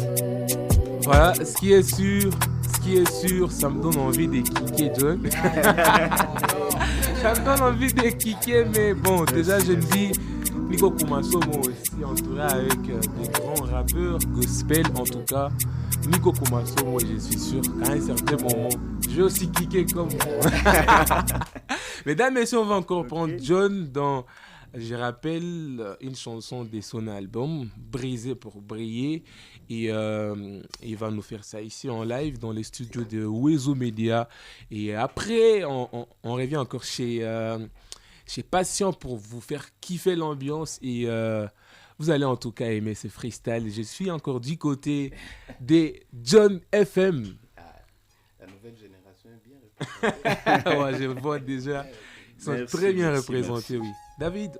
Voilà, ce qui est sûr, ça me donne envie de kicker, John. Ça me donne envie de kicker, mais bon, déjà je me dis, Nico Koumasso, moi aussi, entouré avec des grands rappeurs, gospel en tout cas. Nico Kumaso, moi je suis sûr qu'à un certain moment, je vais aussi kicker comme vous. Mesdames, messieurs, on va encore prendre John dans, je rappelle, une chanson de son album, Brisé pour briller. Et il va nous faire ça ici en live dans les studios de Wezo Media. Et après, on revient encore chez Patient pour vous faire kiffer l'ambiance. Et vous allez en tout cas aimer ce freestyle. Je suis encore du côté des John FM. La nouvelle génération est bien représentée. Ouais, je vois déjà. Ils sont très bien représentés, oui. David.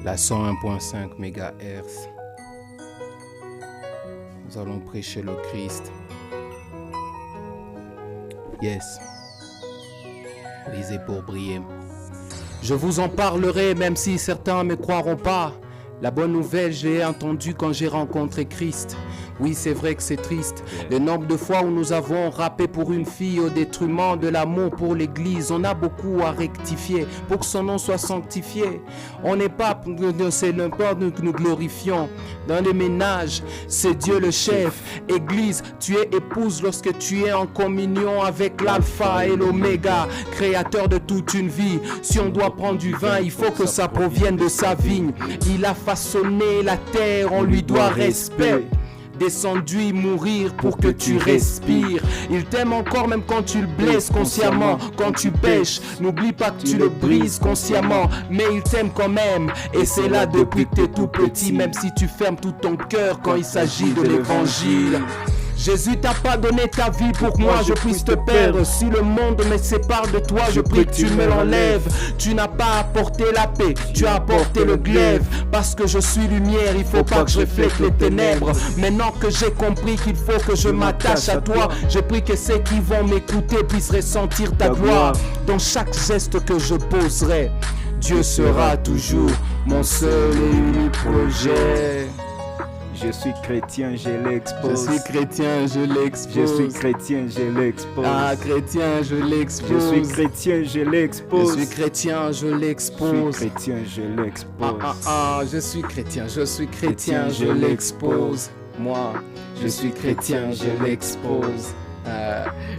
La 101.5 MHz. Nous allons prêcher le Christ. Yes. Brisé pour briller. Je vous en parlerai même si certains ne me croiront pas. La bonne nouvelle, je l'ai entendue quand j'ai rencontré Christ. Oui, c'est vrai que c'est triste. Le nombre de fois où nous avons rappé pour une fille au détriment de l'amour pour l'église, on a beaucoup à rectifier pour que son nom soit sanctifié. On n'est pas, c'est n'importe que nous glorifions. Dans les ménages, c'est Dieu le chef. Église, tu es épouse lorsque tu es en communion avec l'alpha et l'oméga, créateur de toute une vie. Si on doit prendre du vin, il faut que ça provienne de sa vigne. Il a façonné la terre, on lui doit respect. Descendu mourir pour que tu respires. Il t'aime encore même quand tu le blesses consciemment. Quand tu pêches, n'oublie pas que tu le brises consciemment. Mais il t'aime quand même. Et c'est là depuis que t'es tout petit. Même si tu fermes tout ton cœur quand il s'agit de l'évangile. Jésus t'a pas donné ta vie pour que moi je puisse te perdre. Si le monde me sépare de toi, je prie que tu me l'enlèves. Tu n'as pas apporté la paix, tu as apporté le glaive. Parce que je suis lumière, il faut pas que je reflète les ténèbres. Maintenant que j'ai compris qu'il faut que je m'attache à toi, je prie que ceux qui vont m'écouter puissent ressentir ta gloire. Dans chaque geste que je poserai, Dieu sera toujours mon seul et unique projet. Je suis chrétien, je l'expose. Je suis chrétien, je l'expose. Je suis chrétien, je l'expose. Ah, chrétien, je l'expose. Je suis chrétien, je l'expose. Je suis chrétien, je l'expose. Je suis chrétien, je l'expose. Je suis chrétien, je l'expose. Moi, je suis chrétien, je l'expose.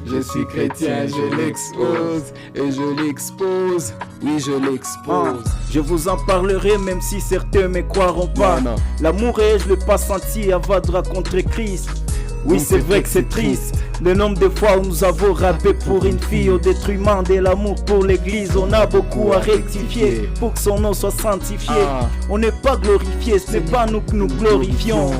Je suis chrétien, je l'expose. Et je l'expose. Oui, je l'expose. Je vous en parlerai même si certains ne me croiront pas. Non. L'amour réel, je l'ai pas senti avant de rencontrer Christ. Oui, c'est vrai que c'est triste. Le nombre de fois où nous avons rappé pour une fille au détriment de l'amour pour l'église, on a beaucoup à rectifier pour que son nom soit sanctifié. On n'est pas glorifié, ce n'est pas nous que nous glorifions.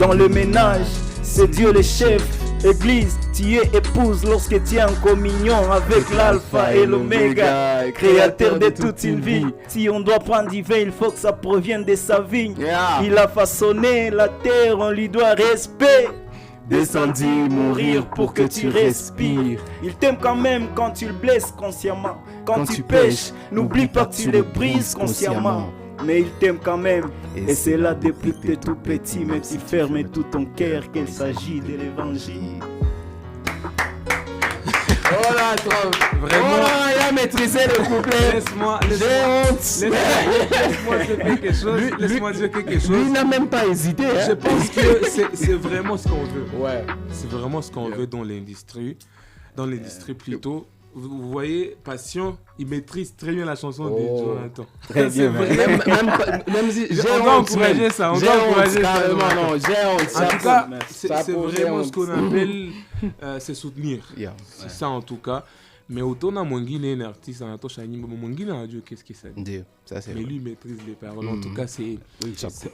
Dans le ménage, c'est Dieu le chef. Église, tu es épouse lorsque tu es en communion avec l'alpha et l'oméga, créateur de toute une vie. Si on doit prendre du vin, il faut que ça provienne de sa vigne. Il a façonné la terre, on lui doit respect. Descendu mourir pour que tu respires. Il t'aime quand même quand tu le blesses consciemment. Quand tu pêches, n'oublie pas que tu le brises consciemment. Mais il t'aime quand même. Et c'est là depuis que t'es tout petit, même si ferme tout ton cœur, qu'il s'agit de l'évangile. Oh là, trop. Vraiment. Oh là, il a maîtrisé le couplet. Laisse-moi dire quelque chose. Lui, il n'a même pas hésité. Je pense que c'est vraiment ce qu'on veut. Ouais. C'est vraiment ce qu'on veut dans l'industrie. Dans l'industrie plutôt. Vous voyez, Patient, il maîtrise très bien la chanson de Jonathan. Très bien. Même si on doit encourager ça. On doit encourager ça. Non, j'ai honte. En tout cas, c'est vraiment ce qu'on appelle se soutenir. C'est ça en tout cas. Mais autant dans Mongine, un artiste, un Mongine a Dieu, qu'est-ce que ça dit? Mais lui maîtrise les paroles. En tout cas, c'est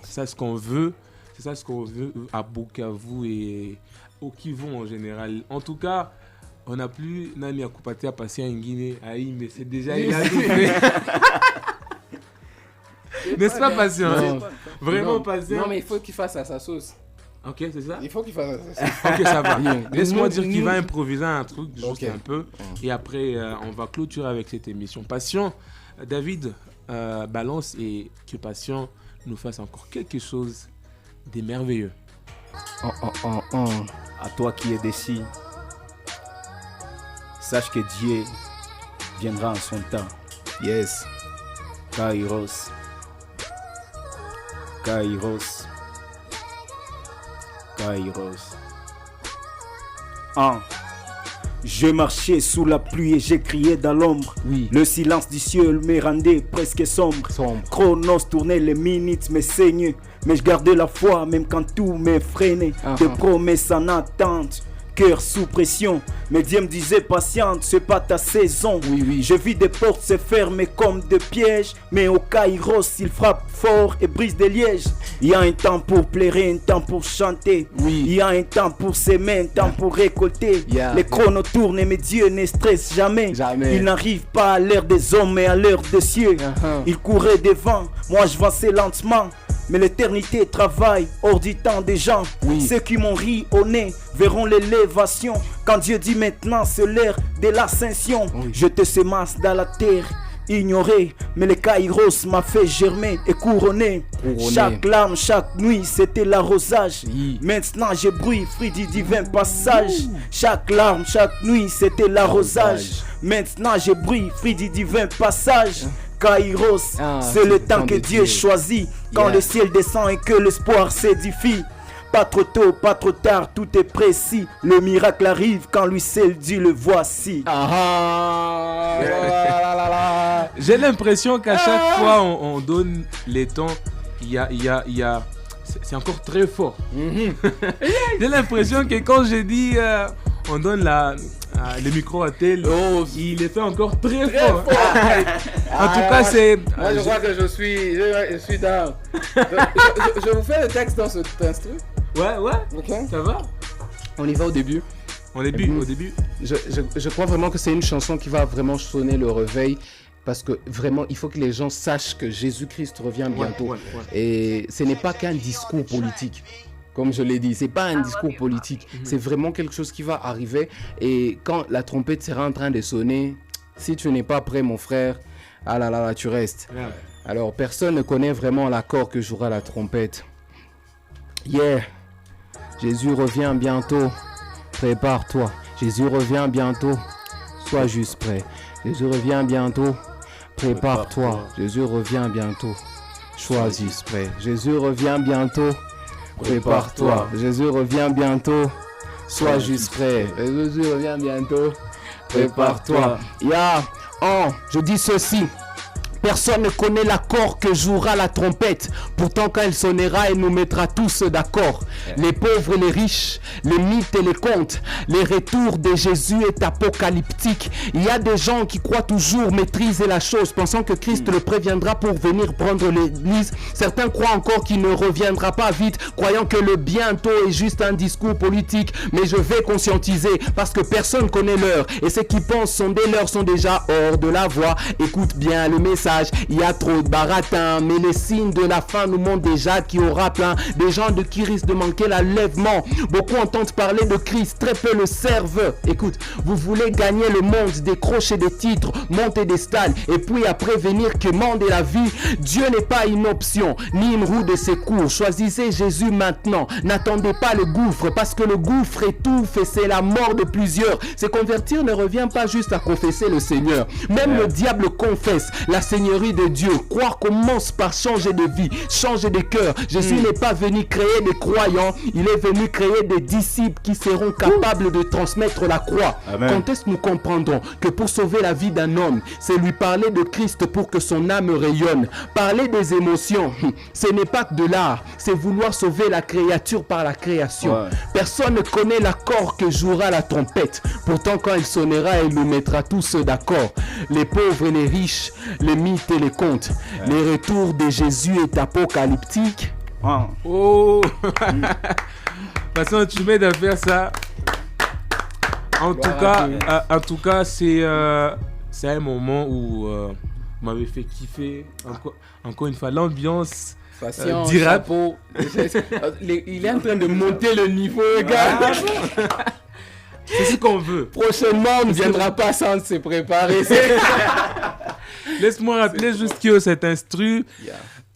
ça ce qu'on veut. C'est ça ce qu'on veut à Bukavu et au Kivu en général. En tout cas, on n'a plus Nani Akupati à passer en Guinée, mais c'est déjà il a fait. N'est-ce pas, Patient? Vraiment Patient. Non, mais il faut qu'il fasse à sa sauce. Ok, c'est ça? Il faut qu'il fasse à sa sauce. Ok, ça va. Laisse-moi dire qu'il va improviser un truc, juste un peu. Et après, on va clôturer avec cette émission. Patient, David, balance et que Patient nous fasse encore quelque chose de merveilleux. À toi qui es décis. sache que Dieu viendra en son temps. Yes. Kairos. Kairos. Kairos. Je marchais sous la pluie et j'ai crié dans l'ombre. Oui. Le silence du ciel me rendait presque sombre. Chronos tournait les minutes, me saignait. Mais je gardais la foi même quand tout m'effrénait. Des promesses en attente, cœur sous pression. Mais Dieu me disait patiente, c'est pas ta saison. Oui. Je vis des portes se fermer comme des pièges. Mais au Kairos, il frappe fort et brise des lièges. Il y a un temps pour pleurer, un temps pour chanter. Oui. Il y a un temps pour s'aimer, un temps pour récolter. Les chronos tournent mais Dieu ne stresse jamais. Il n'arrive pas à l'heure des hommes mais à l'heure des cieux. Il courait devant, moi je avançais lentement. Mais l'éternité travaille hors du temps des gens. Ceux qui m'ont ri au nez verront l'élévation. Quand Dieu dit maintenant c'est l'heure de l'ascension. Je te sémasse dans la terre ignoré, mais le Kairos m'a fait germer et couronner. Chaque larme, chaque nuit, c'était l'arrosage. Maintenant j'ai bruit, fruit du divin passage. Chaque larme, chaque nuit, c'était l'arrosage. Maintenant j'ai bruit, fruit du divin passage. Kairos, c'est le temps que Dieu choisit. Quand le ciel descend et que l'espoir s'édifie. Pas trop tôt, pas trop tard, tout est précis. Le miracle arrive quand lui seul dit le voici. J'ai l'impression qu'à chaque fois on donne les temps, il y a c'est encore très fort. J'ai l'impression que quand j'ai dit on donne le micro à tel, il est fait encore très fort. En tout cas, c'est... Moi, je crois que je suis down. Je vous fais le texte dans cet instru. Ouais, okay. Ça va. On y va au début. Au début. Je crois vraiment que c'est une chanson qui va vraiment sonner le réveil. Parce que vraiment, il faut que les gens sachent que Jésus-Christ revient bientôt. Et ce n'est pas qu'un discours politique. Comme je l'ai dit, c'est pas un discours politique. C'est vraiment quelque chose qui va arriver. Et quand la trompette sera en train de sonner, si tu n'es pas prêt, mon frère, ah là là, tu restes. Alors, personne ne connaît vraiment l'accord que jouera la trompette. Jésus revient bientôt. Prépare-toi. Jésus revient bientôt. Sois juste prêt. Jésus revient bientôt. Prépare-toi. Jésus revient bientôt. Sois juste prêt. Jésus revient bientôt. Prépare-toi. Jésus revient bientôt. Sois juste prêt. Jésus revient bientôt. Prépare-toi. Je dis ceci. Personne ne connaît l'accord que jouera la trompette. Pourtant, quand elle sonnera, elle nous mettra tous d'accord. Les pauvres et les riches, les mythes et les contes. Les retours de Jésus est apocalyptique. Il y a des gens qui croient toujours maîtriser la chose, pensant que Christ le préviendra pour venir prendre l'église. Certains croient encore qu'il ne reviendra pas vite, croyant que le bientôt est juste un discours politique. Mais je vais conscientiser, parce que personne connaît l'heure. Et ceux qui pensent sonder l'heure sont déjà hors de la voie. Écoute bien le message. Il y a trop de baratin, mais les signes de la fin nous montrent déjà qu'il y aura plein des gens de qui risquent de manquer l'enlèvement. Beaucoup entendent parler de Christ, très peu le servent. Écoute, vous voulez gagner le monde, décrocher des titres, monter des stades, et puis après venir quémander la vie. Dieu n'est pas une option, ni une roue de secours. Choisissez Jésus maintenant. N'attendez pas le gouffre, parce que le gouffre étouffe et c'est la mort de plusieurs. Se convertir ne revient pas juste à confesser le Seigneur. Même le diable confesse la Seigneurie de Dieu. Croire commence par changer de vie, changer de cœur. Jésus n'est pas venu créer des croyants, il est venu créer des disciples qui seront capables de transmettre la croix. Quand est-ce que nous comprendrons que pour sauver la vie d'un homme, c'est lui parler de Christ pour que son âme rayonne. Parler des émotions, ce n'est pas que de l'art, c'est vouloir sauver la créature par la création. Personne ne connaît l'accord que jouera la trompette. Pourtant, quand elle sonnera, elle nous mettra tous d'accord. Les pauvres et les riches, les mythes et les contes. Les retours de Jésus est apocalyptique. De toute façon, tu m'aides à faire ça. En tout cas, c'est un moment où vous m'avez fait kiffer. Encore une fois, l'ambiance. Du rap. Il est en train de monter le niveau, gars. C'est ce qu'on veut. Prochainement, on ne viendra pas sans se préparer. Laisse-moi rappeler juste que cet instru,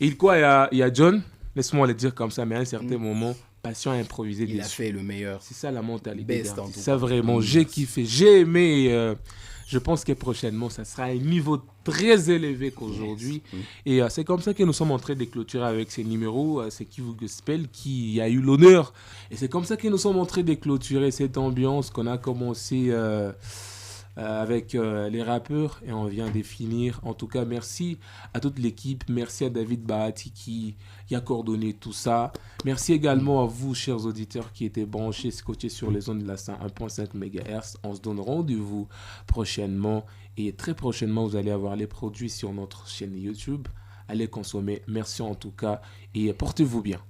il y a John, laisse-moi le dire comme ça, mais à un certain moment, patient à improviser Il a dessus. fait le meilleur. C'est ça la mentalité. Best, en tout C'est ça cas. vraiment, j'ai kiffé, j'ai aimé. Je pense que prochainement, ça sera un niveau très élevé qu'aujourd'hui. Yes. Et c'est comme ça que nous sommes en train de clôturer avec ces numéros. C'est Kivu Gospel qui a eu l'honneur. Et c'est comme ça que nous sommes en train de clôturer cette ambiance qu'on a commencé avec les rappeurs. Et on vient de finir. En tout cas, merci à toute l'équipe. Merci à David Bahati qui a coordonné tout ça. Merci également à vous, chers auditeurs, qui étaient branchés, scotchés sur les ondes de la 101.5 MHz. On se donne rendez-vous prochainement. Et très prochainement, vous allez avoir les produits sur notre chaîne YouTube. Allez consommer. Merci en tout cas. Et portez-vous bien.